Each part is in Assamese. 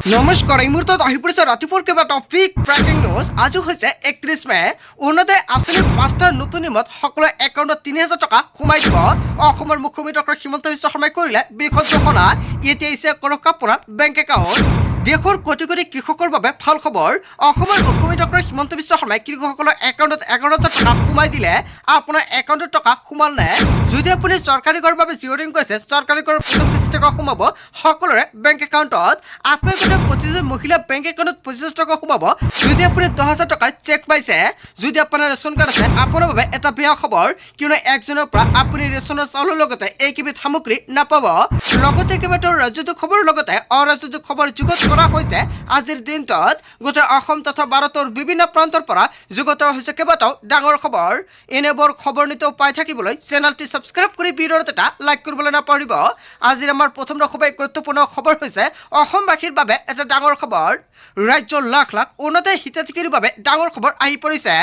নমস্কাৰ এই মুহূৰ্তত আহি পৰিছে ৰাতিপুৱাৰ কেইবাটাও বিগ ব্ৰেকিং নিউজ। আজি হৈছে 31 মে। অৰুণোদয় আঁচনিৰ 5টা নতুন নিয়মত সকলোৰে একাউণ্টত ৩,০০০ টকা সোমাই দিব। অসমৰ মুখ্যমন্ত্ৰী ডক্টৰ হিমন্ত বিশ্ব শৰ্মাই কৰিলে বৃহৎ ঘোষণা। এতিয়া আহিছে কৰক আপোনাৰ বেংক একাউণ্ট। দেশৰ কোটি কোটি কৃষকৰ বাবে ভাল খবৰ। অসমৰ মুখ্যমন্ত্ৰী ডক্টৰ হিমন্ত বিশ্ব শৰ্মাই কৃষকসকলৰ একাউণ্টত 11,০০০ টকা সোমাই দিলে। আপোনাৰ একাউণ্টত টকা সোমাল নে? যদি আপুনি চৰকাৰী ঘৰৰ বাবে জিঅ'ৰিং কৰিছে, চৰকাৰী ঘৰৰ প্ৰথম কিস্তি টকা সোমাব সকলোৰে বেংক একাউণ্টত। আত্মীয় 25 মহিলা বেংক একাউণ্টত 25 টকা সোমাব। যদি আপুনি 10,000 টকাৰ চেক পাইছে, যদি আপোনাৰ ৰেচন কাৰ্ড আছে, আপোনাৰ বাবে এটা বেয়া খবৰ, কিয়নো একজনৰ পৰা আপুনি ৰেচনৰ চাউলৰ লগতে এই কেইবিধ সামগ্ৰী নাপাব। লগতে কেইবাটাও ৰাজনৈতিক খবৰৰ লগতে অৰাজনৈতিক খবৰ যুগুত কৰা হৈছে। আজিৰ দিনটোত গোটেই অসম তথা ভাৰতৰ বিভিন্ন প্ৰান্তৰ পৰা যুগুত হৈছে কেইবাটাও ডাঙৰ খবৰ। এনেবোৰ খবৰ নিতৌ পাই থাকিবলৈ চেনেলটি ছাবস্ক্ৰাইব কৰি ভিডিঅ'ত এটা লাইক কৰিবলৈ নাপাহৰিব। আজিৰ আমাৰ প্ৰথম খুবেই গুৰুত্বপূৰ্ণ খবৰ হৈছে অসমবাসীৰ বাবে এটা ডাঙৰ খবৰ। ৰাজ্যৰ লাখ লাখ অৰুণোদয় হিতাধিকাৰীৰ বাবে ডাঙৰ খবৰ আহি পৰিছে।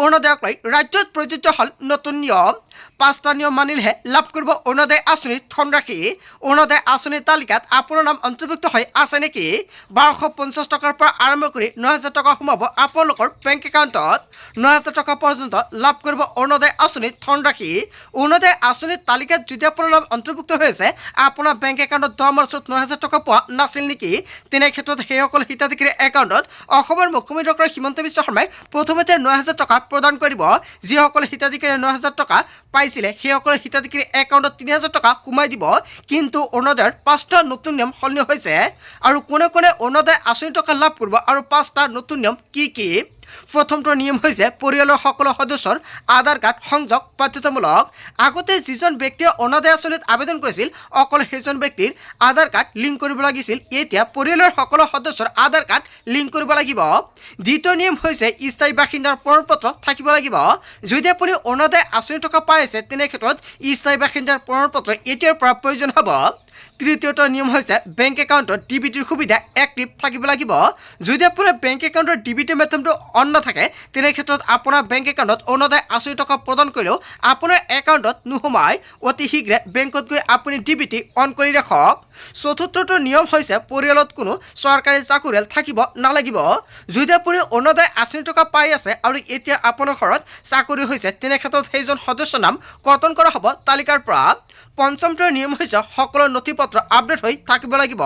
অৰুণোদয়ক লৈ ৰাজ্যত প্ৰযোজ্য হ'ল নতুন নিয়ম। 5টা নিয়ম মানিলেহে লাভ কৰিব অৰুণোদয় আঁচনিৰ ধনৰাশি। অৰুণোদয় আঁচনিৰ তালিকাত আপোনাৰ নাম অন্তৰ্ভুক্ত হৈ আছে নেকি? 1250 টকাৰ পৰা আৰম্ভ কৰি 9,000 টকা সোমাব আপোনালোকৰ বেংক একাউণ্টত। 9,000 টকা পৰ্যন্ত লাভ কৰিব অৰুণোদয় আঁচনিৰ ধনৰাশি। অৰুণোদয় আঁচনিৰ তালিকাত যদি আপোনাৰ নাম অন্তৰ্ভুক্ত হৈ আছে, আপোনাৰ বেংক একাউণ্টত 10 মাৰ্চত 9,000 টকা পোৱা নাছিল নেকি? তেনে ক্ষেত্ৰত সেইসকল হিতাধিকাৰীৰ একাউণ্টত অসমৰ মুখ্যমন্ত্ৰী ডক্টৰ হিমন্ত বিশ্ব শৰ্মাই প্ৰথমতে 9,000 টকা প্ৰদান কৰিব। যিসকল হিতাধিকাৰীয়ে 9,000 টকা পাইছিলে সেইসকলে হিতাধিকাৰীৰ একাউণ্টত 3,000 টকা সোমাই দিব। কিন্তু অৰুণোদয়ৰ 5টা নতুন নিয়ম সলনি হৈছে। আৰু কোনে কোনে অৰুণোদয় আঁচনি টকা লাভ কৰিব আৰু 5টা নতুন নিয়ম কি কি? প্ৰথমটো নিয়ম হৈছে পৰিয়ালৰ সকলো সদস্যৰ আধাৰ কাৰ্ড সংযোগ বাধ্যতামূলক। আগতে যিজন ব্যক্তিয়ে অৰুণোদয় আঁচনিত আবেদন কৰিছিল অকল সেইজন ব্যক্তিৰ আধাৰ কাৰ্ড লিংক কৰিব লাগিছিল। এতিয়া পৰিয়ালৰ সকলো সদস্যৰ আধাৰ কাৰ্ড লিংক কৰিব লাগিব। দ্বিতীয় নিয়ম হৈছে স্থায়ী বাসিন্দাৰ প্ৰমাণপত্ৰ থাকিব লাগিব। যদি আপুনি অৰুণোদয় আঁচনি টকা পাই আছে, তেনে ক্ষেত্ৰত স্থায়ী বাসিন্দাৰ প্ৰমাণপত্ৰ এতিয়াৰ পৰা প্ৰয়োজন হ'ব। তৃতীয়টো নিয়ম হৈছে বেংক একাউণ্টত ডিবিটিৰ সুবিধা এক্টিভ থাকিব লাগিব। যদি আপোনাৰ বেংক একাউণ্টৰ ডিবিটি মাধ্যমটো অন নাথাকে, তেনে ক্ষেত্ৰত আপোনাৰ বেংক একাউণ্টত অৰুণোদয় আঁচনি টকা প্ৰদান কৰিলেও আপোনাৰ একাউণ্টত নোসোমায়। অতি শীঘ্ৰে বেংকত গৈ আপুনি ডিবিটি অন কৰি ৰাখক। চতুৰ্থটো নিয়ম হৈছে পৰিয়ালত কোনো চৰকাৰী চাকৰিয়াল থাকিব নালাগিব। যদি আপুনি অৰুণোদয় আঁচনি টকা পাই আছে আৰু এতিয়া আপোনাৰ ঘৰত চাকৰি হৈছে, তেনে ক্ষেত্ৰত সেইজন সদস্যৰ নাম কৰ্তন কৰা হ'ব তালিকাৰ পৰা। পঞ্চমটো নিয়ম হৈছে সকলো নথিপত্ৰ আপডেট হৈ থাকিব লাগিব।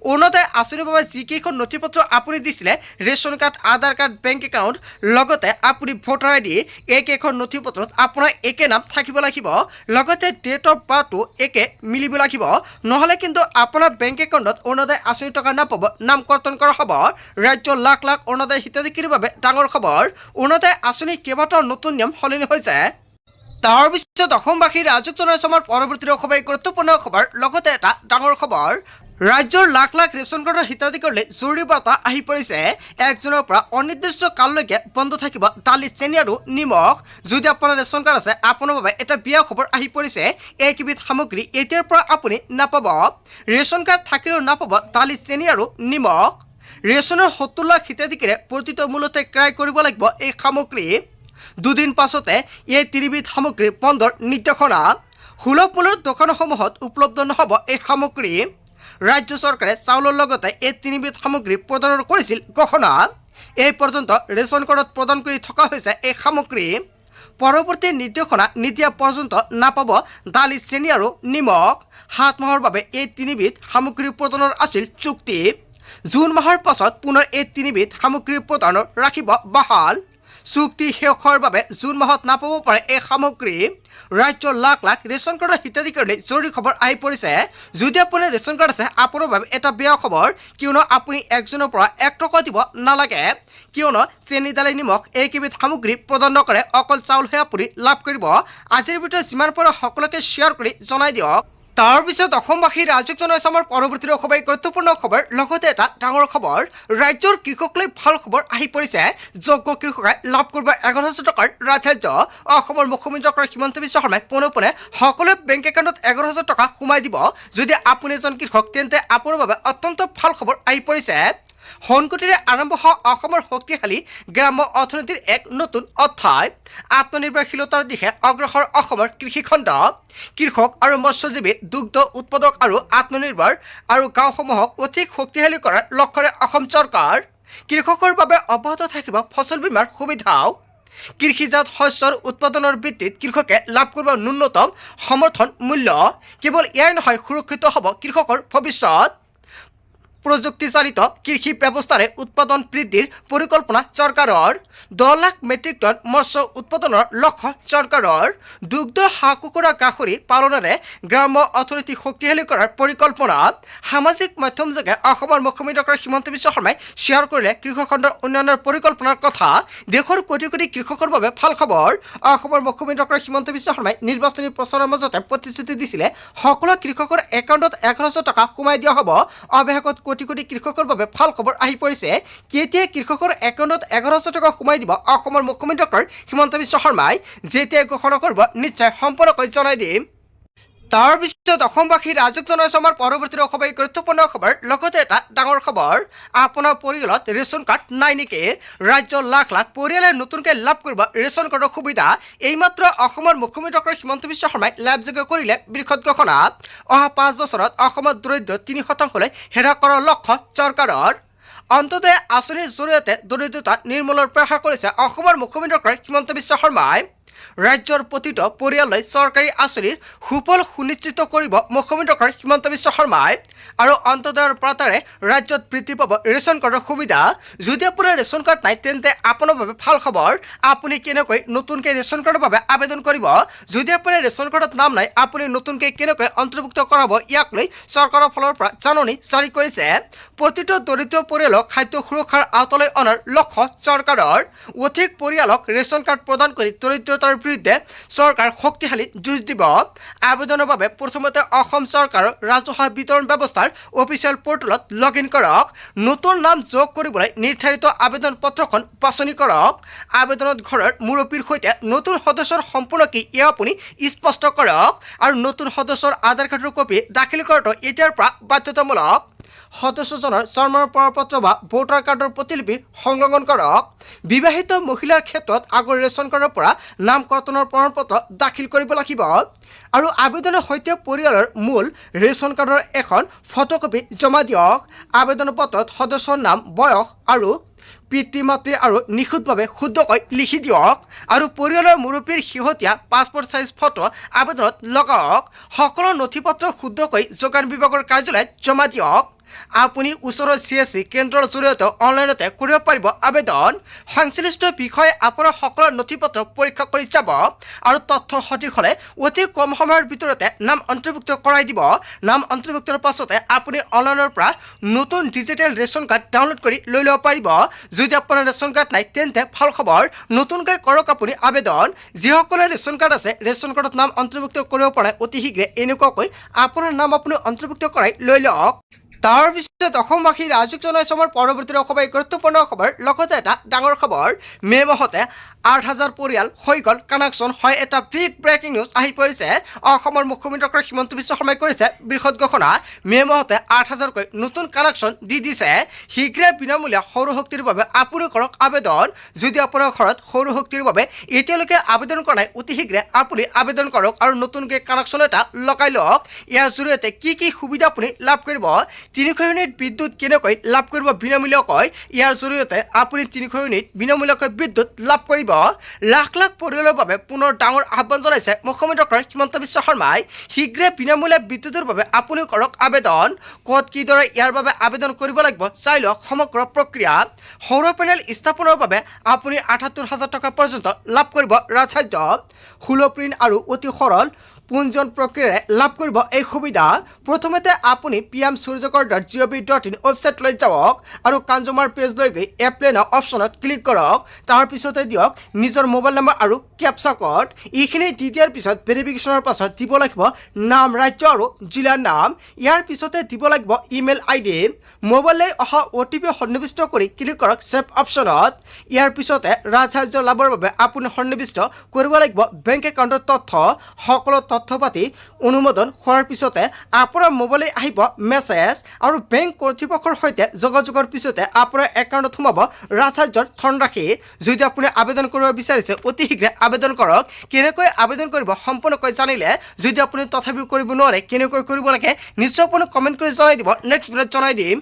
অৰুণোদয় আঁচনিৰ বাবে যিকেইখন নথিপত্ৰ আপুনি দিছিলে, ৰেচন কাৰ্ড, আধাৰ কাৰ্ড, বেংক একাউণ্ট, লগতে আপুনি ভোটাৰ আইডি, এইকেইখন নথিপত্ৰত আপোনাৰ একে নাম থাকিব লাগিব। লগতে ডেট অফ বাৰ্থটো একে মিলিব লাগিব। নহ'লে কিন্তু আপোনাৰ বেংক একাউণ্টত অৰুণোদয় আঁচনি টকা নাপাব, নাম কৰ্তন কৰা হ'ব। ৰাজ্যৰ লাখ লাখ অৰুণোদয় হিতাধিকাৰীৰ বাবে ডাঙৰ খবৰ। অৰুণোদয় আঁচনিৰ কেইবাটাও নতুন নিয়ম সলনি হৈছে। তাৰ পিছত অসমবাসীৰ ৰাজক জনাইছে আমাৰ পৰৱৰ্তী খুবেই গুৰুত্বপূৰ্ণ খবৰ। লগতে এটা ডাঙৰ খবৰ, ৰাজ্যৰ লাখ লাখ ৰেচন কাৰ্ডৰ হিতাধিকাৰীলৈ জৰুৰী বাৰ্তা আহি পৰিছে। 1 জুনৰ পৰা অনিৰ্দিষ্ট কাললৈকে বন্ধ থাকিব দালি, চেনি আৰু নিমখ। যদি আপোনাৰ ৰেচন কাৰ্ড আছে, আপোনাৰ বাবে এটা বেয়া খবৰ আহি পৰিছে। এই কেইবিধ সামগ্ৰী এতিয়াৰ পৰা আপুনি নাপাব। ৰেচন কাৰ্ড থাকিলেও নাপাব দালি, চেনি আৰু নিমখ। ৰেচনৰ 70 লাখ হিতাধিকাৰীয়ে প্ৰতিটো মূলতে ক্ৰয় কৰিব লাগিব এই সামগ্ৰী। দুদিন পাছতে এই 3বিধ সামগ্ৰী বন্ধৰ নিৰ্দেশনা। সুলভ মূল্যৰ দোকানসমূহত উপলব্ধ নহ'ব এই সামগ্ৰী। ৰাজ্য চৰকাৰে চাউলৰ লগতে এই 3বিধ সামগ্ৰী প্ৰদান কৰিছিল ঘোষণা। এই পৰ্যন্ত ৰেচন কাৰ্ডত প্ৰদান কৰি থকা হৈছে এই সামগ্ৰী। পৰৱৰ্তী নিৰ্দেশনা নিদিয়া পৰ্যন্ত নাপাব দালি, চেনি আৰু নিমখ। 7 মাহৰ বাবে এই 3বিধ সামগ্ৰী প্ৰদানৰ আছিল চুক্তি। জুন মাহৰ পাছত পুনৰ এই 3বিধ সামগ্ৰী প্ৰদানৰ ৰাখিব বাহাল। চুক্তি শেষ হোৱাৰ বাবে জুন মাহত নাপাব পাৰে এই সামগ্ৰী। ৰাজ্যৰ লাখ লাখ ৰেচন কাৰ্ডৰ হিতাধিকাৰীলৈ জৰুৰী খবৰ আহি পৰিছে। যদি আপোনাৰ ৰেচন কাৰ্ড আছে, আপোনাৰ বাবে এটা বেয়া খবৰ, কিয়নো আপুনি 1 জুনৰ পৰা 1 টকা দিব নালাগে। কিয়নো চেনি, দালি, নিমখ এই কেইবিধ সামগ্ৰী প্ৰদান নকৰে, অকল চাউলহে আপুনি লাভ কৰিব। আজিৰ ভিডিঅ'ত যিমান পাৰে সকলোকে শ্বেয়াৰ কৰি জনাই দিয়ক। তাৰপিছত অসমবাসীৰ ৰাজক জনাইছে আমাৰ পৰৱৰ্তী খুবেই গুৰুত্বপূৰ্ণ খবৰ। লগতে এটা ডাঙৰ খবৰ, ৰাজ্যৰ কৃষকলৈ ভাল খবৰ আহি পৰিছে। যোগ্য কৃষকে লাভ কৰিব 11,000 টকাৰ ৰাজসাহায্য। অসমৰ মুখ্যমন্ত্ৰী ডক্টৰ হিমন্ত বিশ্ব শৰ্মাই পোনে পোনে সকলোৰে বেংক একাউণ্টত 11,000 টকা সোমাই দিব। যদি আপুনি এজন কৃষক, তেন্তে আপোনাৰ বাবে অত্যন্ত ভাল খবৰ আহি পৰিছে। সোণকুটিৰে আৰম্ভ হোৱা অসমৰ শক্তিশালী গ্ৰাম্য অৰ্থনীতিৰ এক নতুন অধ্যায়। আত্মনিৰ্ভৰশীলতাৰ দিশে অগ্ৰসৰ অসমৰ কৃষিখণ্ড। কৃষক আৰু মৎস্যজীৱী, দুগ্ধ উৎপাদক আৰু আত্মনিৰ্ভৰ আৰু গাঁওসমূহক অধিক শক্তিশালী কৰাৰ লক্ষ্যৰে অসম চৰকাৰ। কৃষকৰ বাবে অব্যাহত থাকিব ফচল বীমাৰ সুবিধাও। কৃষিজাত শস্যৰ উৎপাদনৰ ভিত্তিত কৃষকে লাভ কৰিব ন্যূনতম সমৰ্থন মূল্য। কেৱল ইয়াই নহয়, সুৰক্ষিত হ'ব কৃষকৰ ভৱিষ্যত। প্ৰযুক্তিচালিত কৃষি ব্যৱস্থাৰে উৎপাদন বৃদ্ধিৰ পৰিকল্পনা চৰকাৰৰ। 10 লাখ মেট্ৰিক টন মৎস্য উৎপাদনৰ লক্ষ্য চৰকাৰৰ। দুগ্ধ, হাঁহ কুকুৰা, গাহৰি পালনেৰে গ্ৰাম্য অৰ্থনীতি শক্তিশালী কৰাৰ পৰিকল্পনা। সামাজিক মাধ্যমযোগে অসমৰ মুখ্যমন্ত্ৰী ডক্টৰ হিমন্ত বিশ্ব শৰ্মাই শ্বেয়াৰ কৰিলে কৃষক খণ্ডৰ উন্নয়নৰ পৰিকল্পনাৰ কথা। দেশৰ কোটি কোটি কৃষকৰ বাবে ভাল খবৰ। অসমৰ মুখ্যমন্ত্ৰী ডক্টৰ হিমন্ত বিশ্ব শৰ্মাই নিৰ্বাচনী প্ৰচাৰৰ মাজতে প্ৰতিশ্ৰুতি দিছিলে সকলো কৃষকৰ একাউণ্টত 11,000 টকা সোমাই দিয়া হ'ব। অৱশেষত কোটি কোটি কৃষকৰ বাবে ভাল খবৰ আহি পৰিছে। কেতিয়া কৃষকৰ একাউণ্টত 11,000 টকা সোমাই দিব অসমৰ মুখ্যমন্ত্ৰী ডক্টৰ হিমন্ত বিশ্ব শৰ্মাই, যেতিয়া ঘোষণা কৰিব নিশ্চয় সম্পূৰ্ণকৈ জনাই দিম। তাৰ পিছত অসমবাসী ৰাইজক জনাইছো আমাৰ পৰৱৰ্তী খুবেই গুৰুত্বপূৰ্ণ খবৰ। লগতে এটা ডাঙৰ খবৰ, আপোনাৰ পৰিয়ালত ৰেচন কাৰ্ড নাই নেকি? ৰাজ্যৰ লাখ লাখ পৰিয়ালে নতুনকৈ লাভ কৰিব ৰেচন কাৰ্ডৰ সুবিধা। এইমাত্ৰ অসমৰ মুখ্যমন্ত্ৰী ডক্টৰ হিমন্ত বিশ্ব শৰ্মাই লাইভযোগে কৰিলে বৃহৎ ঘোষণা। অহা 5 বছৰত অসমত দৰিদ্ৰ 3% হেৰা কৰাৰ লক্ষ্য চৰকাৰৰ। অন্তদয় আঁচনিৰ জৰিয়তে দৰিদ্ৰতা নিৰ্মূলৰ প্ৰয়াস কৰিছে অসমৰ মুখ্যমন্ত্ৰী ডক্টৰ হিমন্ত বিশ্ব শৰ্মাই। ৰাজ্যৰ প্ৰতিটো পৰিয়াললৈ চৰকাৰী আঁচনিৰ সুফল সুনিশ্চিত কৰিব মুখ্যমন্ত্ৰী ডক্টৰ হিমন্ত বিশ্ব শৰ্মাই। আৰু অন্তদয়ৰ পাতাৰে ৰাজ্যত বৃদ্ধি পাব ৰেচন কাৰ্ডৰ সুবিধা। যদি আপোনাৰ ৰেচন কাৰ্ড নাই তেন্তে আপোনাৰ বাবে ভাল খবৰ। আপুনি কেনেকৈ নতুনকৈ ৰেচন কাৰ্ডৰ বাবে আবেদন কৰিব? যদি আপোনাৰ ৰেচন কাৰ্ডত নাম নাই, আপুনি নতুনকৈ কেনেকৈ অন্তৰ্ভুক্ত কৰাব, ইয়াক লৈ চৰকাৰৰ ফালৰ পৰা জাননী জাৰি কৰিছে। প্ৰতিটো দৰিদ্ৰ পৰিয়ালক খাদ্য সুৰক্ষাৰ আওতালৈ অনাৰ লক্ষ্য চৰকাৰৰ। অধিক পৰিয়ালক ৰেচন কাৰ্ড প্ৰদান কৰি দৰিদ্ৰতাৰ বিৰুদ্ধে চৰকাৰ শক্তিশালী যুঁজ দিব। আবেদনৰ বাবে প্ৰথমতে অসম চৰকাৰৰ ৰাজহুৱা বিতৰণ ব্যৱস্থাৰ অফিচিয়েল পৰ্টেলত লগ ইন কৰক। নতুন নাম যোগ কৰিবলৈ নিৰ্ধাৰিত আবেদন পত্ৰখন বাছনি কৰক। আবেদনত ঘৰৰ মুৰব্বীৰ সৈতে নতুন সদস্যৰ সম্পূৰ্ণ কি এয়া আপুনি স্পষ্ট কৰক। আৰু নতুন সদস্যৰ আধাৰ কাৰ্ডৰ কপি দাখিল কৰাটো এতিয়াৰ পৰা বাধ্যতামূলক। সদস্যজনৰ জন্মৰ প্ৰমাণপত্ৰ বা ভোটাৰ কাৰ্ডৰ প্ৰতিলিপি সংলগ্ন কৰক। বিবাহিত মহিলাৰ ক্ষেত্ৰত আগৰ ৰেচন কাৰ্ডৰ পৰা নাম কৰ্তনৰ প্ৰমাণপত্ৰ দাখিল কৰিব লাগিব। আৰু আবেদনৰ সৈতে পৰিয়ালৰ মূল ৰেচন কাৰ্ডৰ এখন ফটোকপি জমা দিয়ক। আবেদন পত্ৰত সদস্যৰ নাম, বয়স আৰু পিতৃ মাতৃ আৰু নিখুঁতভাৱে শুদ্ধকৈ লিখি দিয়ক। আৰু পৰিয়ালৰ মুৰব্বীৰ শেহতীয়া পাছপোৰ্ট চাইজ ফটো আবেদনত লগাওক। সকলো নথি পত্ৰ শুদ্ধকৈ যোগান বিভাগৰ কাৰ্যালয়ত জমা দিয়ক। আপুনি ওচৰৰ CSC কেন্দ্ৰৰ জৰিয়তে অনলাইনতে কৰিব পাৰিব আবেদন। সংশ্লিষ্ট বিষয়ে আপোনাৰ সকলো নথি পত্ৰ পৰীক্ষা কৰি যাব আৰু তথ্য সঠিক হ'লে অতি কম সময়ৰ ভিতৰতে নাম অন্তৰ্ভুক্ত কৰাই দিব। নাম অন্তৰ্ভুক্তৰ পাছতে আপুনি অনলাইনৰ পৰা নতুন ডিজিটেল ৰেচন কাৰ্ড ডাউনলোড কৰি লৈ ল'ব পাৰিব। যদি আপোনাৰ ৰেচন কাৰ্ড নাই তেন্তে ভাল খবৰ, নতুনকৈ কৰক আপুনি আবেদন। যিসকলে ৰেচন কাৰ্ড আছে, ৰেচন কাৰ্ডত নাম অন্তৰ্ভুক্ত কৰিব পৰা অতি শীঘ্ৰে এনেকুৱাকৈ আপোনাৰ নাম আপুনি অন্তৰ্ভুক্ত কৰাই লৈ লওক। তাৰ পিছত অসমবাসী ৰাইজক জনাইছো আমাৰ পৰৱৰ্তী খুবেই গুৰুত্বপূৰ্ণ খবৰ। লগতে এটা ডাঙৰ খবৰ, মে' মাহতে 8,000 পৰিয়াল হৈ গ'ল কানেকশ্যন। হয়, এটা বিগ ব্ৰেকিং নিউজ আহি পৰিছে। অসমৰ মুখ্যমন্ত্ৰী ডক্টৰ হিমন্ত বিশ্ব শৰ্মাই কৰিছে বৃহৎ ঘোষণা। মে' মাহতে 8,000কৈ নতুন কানেকশ্যন দি দিছে। শীঘ্ৰে বিনামূলীয়া সৌৰশক্তিৰ বাবে আপুনি কৰক আবেদন। যদি আপোনাৰ ঘৰত সৌৰশক্তিৰ বাবে এতিয়ালৈকে আবেদন কৰা নাই, অতি শীঘ্ৰে আপুনি আবেদন কৰক আৰু নতুনকৈ কানেকশ্যন এটা লগাই লওক। ইয়াৰ জৰিয়তে কি কি সুবিধা আপুনি লাভ কৰিব? 300 ইউনিট বিদ্যুৎ কেনেকৈ লাভ কৰিব বিনামূলীয়াকৈ? ইয়াৰ জৰিয়তে আপুনি 300 ইউনিট বিনামূলীয়াকৈ বিদ্যুৎ লাভ কৰিব। লাখ লাখ পৰিয়ালৰ বাবে পুনৰ ডাঙৰ আহ্বান জনাইছে মুখ্যমন্ত্ৰী ডক্টৰ হিমন্ত বিশ্ব শৰ্মাই। শীঘ্ৰে বিনামূলীয়া বিদ্যুতৰ বাবে আপুনি কৰক আবেদন। ক'ত কিদৰে ইয়াৰ বাবে আবেদন কৰিব লাগিব চাই লওক সমগ্ৰ প্ৰক্ৰিয়া। সৌৰ পেনেল স্থাপনৰ বাবে আপুনি 78,000 টকা পৰ্যন্ত লাভ কৰিব ৰাজসাহায্য। সুলভ ঋণ আৰু অতি সৰল পঞ্জীয়ন প্ৰক্ৰিয়াৰে লাভ কৰিব এই সুবিধা। প্ৰথমতে আপুনি pmsuryagar.gov.in ৱেবছাইটলৈ যাওক আৰু কনজিউমাৰ পেজলৈ গৈ এপ্লাই নাও অপশ্যনত ক্লিক কৰক। তাৰপিছতে দিয়ক নিজৰ মোবাইল নম্বৰ আৰু কেপচা কোড। এইখিনি দি দিয়াৰ পিছত ভেৰিফিকেশ্যনৰ পাছত দিব লাগিব নাম, ৰাজ্য আৰু জিলাৰ নাম। ইয়াৰ পিছতে দিব লাগিব ইমেইল ID। মোবাইললৈ অহা OTP সন্নিৱিষ্ট কৰি ক্লিক কৰক ছেভ অপশ্যনত। ইয়াৰ পিছতে ৰাজসাহায্য লাভৰ বাবে আপুনি সন্নিৱিষ্ট কৰিব লাগিব বেংক একাউণ্টৰ তথ্য। সকলো তথ্য তথ্য পাতি অনুমোদন হোৱাৰ পিছতে আপোনাৰ মোবাইলে আহিব মেছেজ আৰু বেংক কৰ্তৃপক্ষৰ সৈতে যোগাযোগৰ পিছতে আপোনাৰ একাউণ্টত সোমাব ৰাজসাহায্যৰ ধনৰাশি। যদি আপুনি আবেদন কৰিব বিচাৰিছে অতি শীঘ্ৰে আবেদন কৰক। কেনেকৈ আবেদন কৰিব সম্পূৰ্ণকৈ জানিলে যদি আপুনি তথাপিও কৰিব নোৱাৰে কেনেকৈ কৰিব লাগে নিশ্চয় আপুনি কমেণ্ট কৰি জনাই দিব, নেক্সট ভিডিঅ'ত জনাই দিম।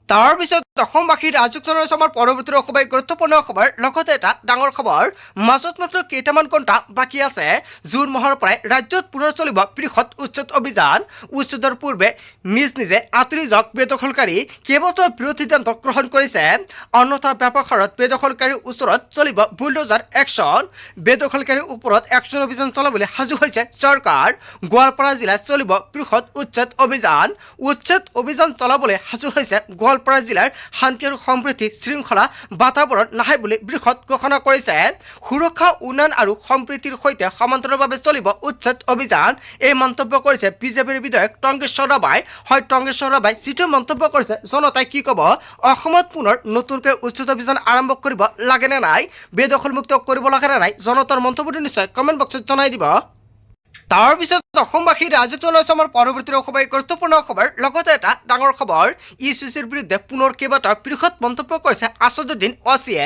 তাৰ পিছত অসমবাসীৰ ৰাজক জনাইছো আমাৰ পৰৱৰ্তী খুবেই গুৰুত্বপূৰ্ণ খবৰ, লগতে এটা ডাঙৰ খবৰ। মাজত মাত্ৰ কেইটামান ঘণ্টা বাকী আছে। জুন মাহৰ পৰাই ৰাজ্যত পুনৰ চলিব বৃহৎ উচ্ছেদ অভিযান। উচ্ছেদৰ পূৰ্বে নিজ নিজে আঁতৰি যাওক বেদখলকাৰী। কেইবাটাও বিৰোধ সিদ্ধান্ত গ্ৰহণ কৰিছে। অন্যথা ব্যাপক হাৰত বেদখলকাৰীৰ ওচৰত চলিব বুলডোজাৰ একশ্যন। বেদখলকাৰীৰ ওপৰত একশ্যন অভিযান চলাবলৈ সাজু হৈছে চৰকাৰ। গোৱালপাৰা জিলাত চলিব বৃহৎ উচ্ছেদ অভিযান। উচ্ছেদ অভিযান চলাবলৈ সাজু হৈছে গোৱালপাৰা জিলাৰ শান্তি আৰু সম্প্ৰীতি শৃংখলা বাতাবৰণ নাহে বুলি বৃহৎ ঘোষণা কৰিছে। সুৰক্ষা উন্নয়ন আৰু সম্প্ৰীতিৰ সৈতে সমান্তৰালভাৱে চলিব উচ্ছেদ অভিযান। এই মন্তব্য কৰিছে বিজেপিৰ বিধায়ক টংকেশ্বৰ ৰাভাই। হয়, টংকেশ্বৰ ৰাভাই যিটো মন্তব্য কৰিছে জনতাই কি ক'ব? অসমত পুনৰ নতুনকৈ উচ্ছেদ অভিযান আৰম্ভ কৰিব লাগে নে নাই, বেদখলমুক্ত কৰিব লাগে নে নাই, জনতাৰ মন্তব্যটো নিশ্চয় কমেণ্ট বক্সত জনাই দিব। তাৰ পিছত অসমবাসীৰ ৰাজক জনাইছো আমাৰ পৰৱৰ্তী খুবেই গুৰুত্বপূৰ্ণ খবৰ, লগতে এটা ডাঙৰ খবৰ। ইউচিচিৰ বিৰুদ্ধে পুনৰ কেইবাটাও বৃহৎ মন্তব্য কৰিছে আছাদুদ্দিন ওৱাইচিয়ে।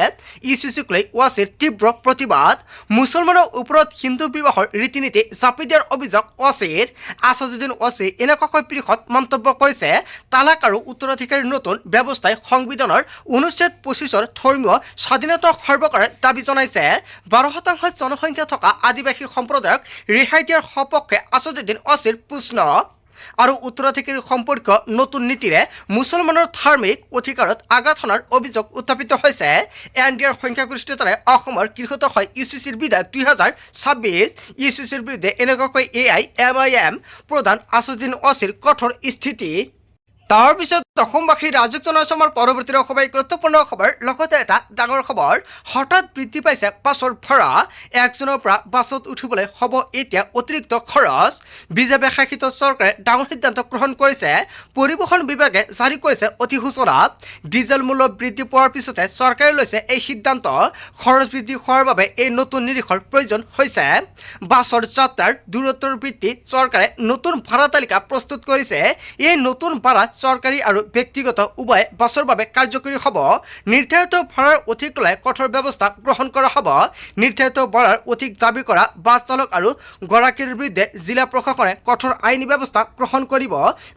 ইউচিচিক লৈ ওৱাইচিৰ তীব্ৰ প্ৰতিবাদ। মুছলমানৰ ওপৰত হিন্দু বিবাহৰ ৰীতি নীতি জাপি দিয়াৰ অভিযোগ ওৱাইচিৰ। আছাদুদ্দিন ওৱাইচিয়ে এনেকুৱাকৈ বৃহৎ মন্তব্য কৰিছে। তালাক আৰু উত্তৰাধিকাৰীৰ নতুন ব্যৱস্থাই সংবিধানৰ অনুচ্ছেদ 25ৰ ধৰ্মীয় স্বাধীনতা খৰ্ব কৰাৰ দাবী জনাইছে। 12% জনসংখ্যা থকা আদিবাসী সম্প্ৰদায়ক ৰেহাই দিয়াৰ সপক্ষে আছাদুদ্দিন ওৱাইচিৰ প্ৰশ্ন। আৰু উত্তৰাধিকাৰী সম্পৰ্কীয় নতুন নীতিৰে মুছলমানৰ ধাৰ্মিক অধিকাৰত আঘাত হনাৰ অভিযোগ উত্থাপিত হৈছে। এনডিএৰ সংখ্যাগৰিষ্ঠতাৰে অসমৰ গৃহীত হয় ইউচিচিৰ বিধায়ক 2026। ইউচিচিৰ বিৰুদ্ধে এনেকুৱাকৈ AIMIM প্ৰধান আছাদুদ্দিন ওৱাইচিৰ কঠোৰ স্থিতি। তাৰ পিছত অসমবাসীৰ ৰাজক জনাইছো আমাৰ পৰৱৰ্তী খুবেই গুৰুত্বপূৰ্ণ খবৰ, লগতে এটা ডাঙৰ খবৰ। হঠাৎ বৃদ্ধি পাইছে বাছৰ ভাড়া। 1 জুনৰ পৰা বাছত উঠিবলৈ হ'ব এতিয়া অতিৰিক্ত খৰচ। বিজেপি শাসিত চৰকাৰে ডাঙৰ সিদ্ধান্ত গ্ৰহণ কৰিছে। পৰিবহণ বিভাগে জাৰি কৰিছে অধিসূচনা। ডিজেল মূল্য বৃদ্ধি পোৱাৰ পিছতে চৰকাৰে লৈছে এই সিদ্ধান্ত। খৰচ বৃদ্ধি হোৱাৰ বাবে এই নতুন নিৰীক্ষৰ প্ৰয়োজন হৈছে। বাছৰ যাত্ৰাৰ দূৰত্বৰ ভিত্তিত চৰকাৰে নতুন ভাড়া তালিকা প্ৰস্তুত কৰিছে। এই নতুন ভাড়া চৰকাৰী আৰু ব্যক্তিগত উভয় বাছৰ বাবে কাৰ্যকৰী হ'ব। নিৰ্ধাৰিত ভাড়াৰ অধিক ল'লে কঠোৰ ব্যৱস্থা গ্ৰহণ কৰা হ'ব। নিৰ্ধাৰিত ভাড়াৰ অধিক দাবী কৰা বাছ চালক আৰু গৰাকীৰ বিৰুদ্ধে জিলা প্ৰশাসনে কঠোৰ আইনী ব্যৱস্থা গ্ৰহণ কৰিব।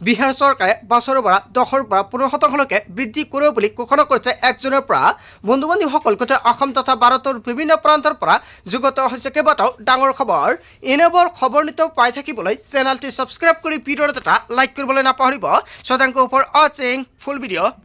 বিহাৰ চৰকাৰে বাছৰ ভাড়া 10ৰ পৰা 15%লৈকে বৃদ্ধি কৰিব বুলি ঘোষণা কৰিছে 1 জুনৰ পৰা। বন্ধু বান্ধৱীসকল, গোটেই অসম তথা ভাৰতৰ বিভিন্ন প্ৰান্তৰ পৰা যুগত হৈছে কেইবাটাও ডাঙৰ খবৰ। এনেবোৰ খবৰ নিতৌ পাই থাকিবলৈ চেনেলটি ছাবস্ক্ৰাইব কৰি ভিডিঅ'ত এটা লাইক কৰিবলৈ নাপাহৰিব। So thank you for watching full video.